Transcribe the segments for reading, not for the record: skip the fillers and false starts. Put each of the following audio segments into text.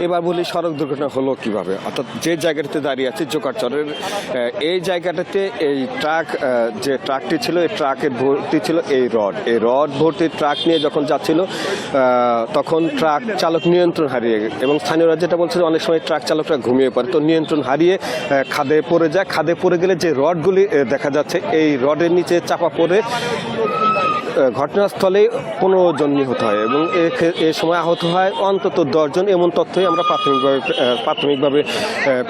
এবার বলি সড়ক দুর্ঘটনা হলো কিভাবে, অর্থাৎ যে জায়গাটাতে দাঁড়িয়ে আছে জোকারচরের এই জায়গাটাতে এই ট্রাক যে ট্রাকটি ছিল এই ট্রাকের ভর্তি ছিল এই রড ভর্তি ট্রাক নিয়ে যখন যাচ্ছিল তখন ট্রাক চালক নিয়ন্ত্রণ হারিয়ে, এবং স্থানীয়রা যেটা বলছিল অনেক সময় ট্রাক চালকরা ঘুমিয়ে পড়ে, তো নিয়ন্ত্রণ হারিয়ে খাদে পড়ে যায়। খাদে পড়ে গেলে যে রডগুলি দেখা যাচ্ছে এই রডের নিচে চাপা পড়ে ঘটনাস্থলে 15 জন নিহত হয় এবং এ সময় আহত হয় অন্তত 10 জন, এমন তথ্যই আমরা প্রাথমিকভাবে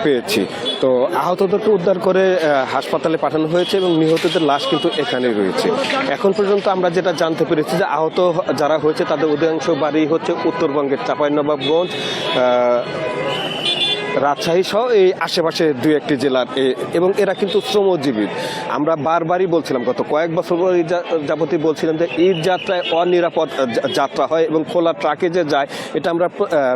পেয়েছি। তো আহতদেরকে উদ্ধার করে হাসপাতালে পাঠানো হয়েছে এবং নিহতদের লাশ কিন্তু এখানেই রয়েছে। এখন পর্যন্ত আমরা যেটা জানতে পেরেছি যে আহত যারা হয়েছে তাদের অধিকাংশ বাড়ি হচ্ছে উত্তরবঙ্গের চাঁপাইনবাবগঞ্জ, রাজশাহী সহ এই আশেপাশে 2-1টি জেলার, এবং এরা কিন্তু শ্রমজীবী। আমরা বারবারই বলছিলাম, গত কয়েক বছর যাবতীয় বলছিলাম যে ঈদ যাত্রায় অনিরাপদ যাত্রা হয় এবং খোলা ট্রাকে যে যায়, এটা আমরা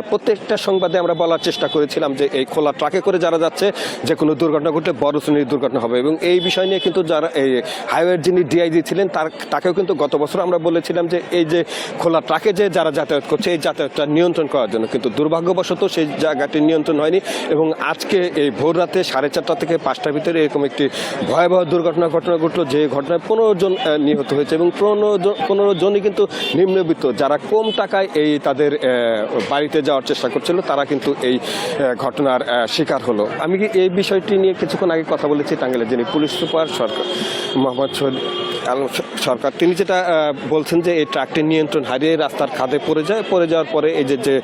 প্রত্যেকটা সংবাদে আমরা বলার চেষ্টা করেছিলাম যে এই খোলা ট্রাকে করে যারা যাচ্ছে যে কোনো দুর্ঘটনা ঘটলে বড় শ্রেণীর দুর্ঘটনা হবে। এবং এই বিষয় নিয়ে কিন্তু যারা এই হাইওয়ের যিনি ডিআইজি ছিলেন তাকেও কিন্তু গত বছর আমরা বলেছিলাম যে এই যে খোলা ট্রাকে যে যারা যাতায়াত করছে এই যাতায়াতটা নিয়ন্ত্রণ করার জন্য, কিন্তু দুর্ভাগ্যবশত সেই জায়গাটি নিয়ন্ত্রণ হয়নি এবং আজকে এই ভোর রাতে 4:30 থেকে 5টার ভিতরে এরকম একটি ভয়াবহ ঘটনা ঘটলো, যে ঘটনায় 15 জন নিহত হয়েছে এবং 15 জনই কিন্তু নিম্নবিত্ত, যারা কম টাকায় এই তাদের বাড়িতে যাওয়ার চেষ্টা করছিল, তারা কিন্তু এই ঘটনার শিকার হলো। আমি এই বিষয়টি নিয়ে কিছুক্ষণ আগে কথা বলেছি টাঙ্গাইলের যিনি পুলিশ সুপার মোহাম্মদ সরকার, তিনি যেটা বলছেন যে এই ট্রাকটি নিয়ন্ত্রণ হারিয়ে রাস্তার খাদে পড়ে যাওয়ার পরে এই যে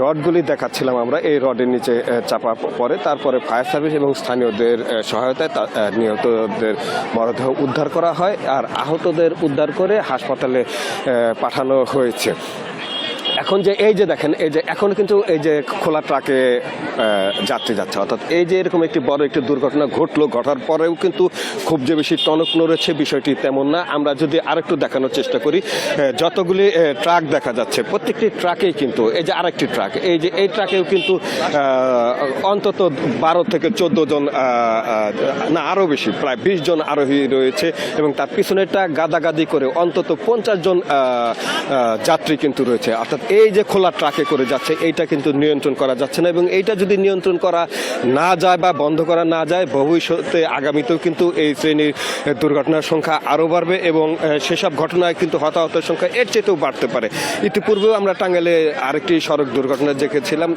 রডগুলি দেখাচ্ছিলাম আমরা, এই রডের নিচে চাপা পড়ে, তারপরে ফায়ার সার্ভিস এবং স্থানীয়দের সহায়তায় নিহতদের মরদেহ উদ্ধার করা হয় আর আহতদের উদ্ধার করে হাসপাতালে পাঠানো হয়েছে। এখন যে এই যে দেখেন, এই যে এখন কিন্তু এই যে খোলা ট্রাকে যাত্রী যাচ্ছে, অর্থাৎ এই যে এরকম একটি বড় একটি দুর্ঘটনা ঘটার পরেও কিন্তু খুব যে বেশি টনক নড়েছে বিষয়টি তেমন না। আমরা যদি আরেকটু দেখানোর চেষ্টা করি, যতগুলি ট্রাক দেখা যাচ্ছে প্রত্যেকটি ট্রাকেই কিন্তু এই যে আরেকটি ট্রাক, এই যে এই ট্রাকেও কিন্তু অন্তত 12 থেকে 14 জন, না আরও বেশি, প্রায় 20 জন আরোহী রয়েছে এবং তার পিছনেরটা গাদাগাদি করে অন্তত 50 জন যাত্রী কিন্তু রয়েছে। অর্থাৎ এই যে খোলা ট্রাকে করে যাচ্ছে এইটা কিন্তু নিয়ন্ত্রণ করা যাচ্ছে না, এবং এইটা যদি নিয়ন্ত্রণ করা না যায় বা বন্ধ করা না যায় ভবিষ্যতে আগামীতেও কিন্তু এই শ্রেণীর দুর্ঘটনার সংখ্যা আরও বাড়বে এবং সেসব ঘটনায় কিন্তু হতাহতের সংখ্যা এর চেয়েতেও বাড়তে পারে। ইতিপূর্বেও আমরা টাঙ্গাইলে আরেকটি সড়ক দুর্ঘটনা দেখেছিলাম।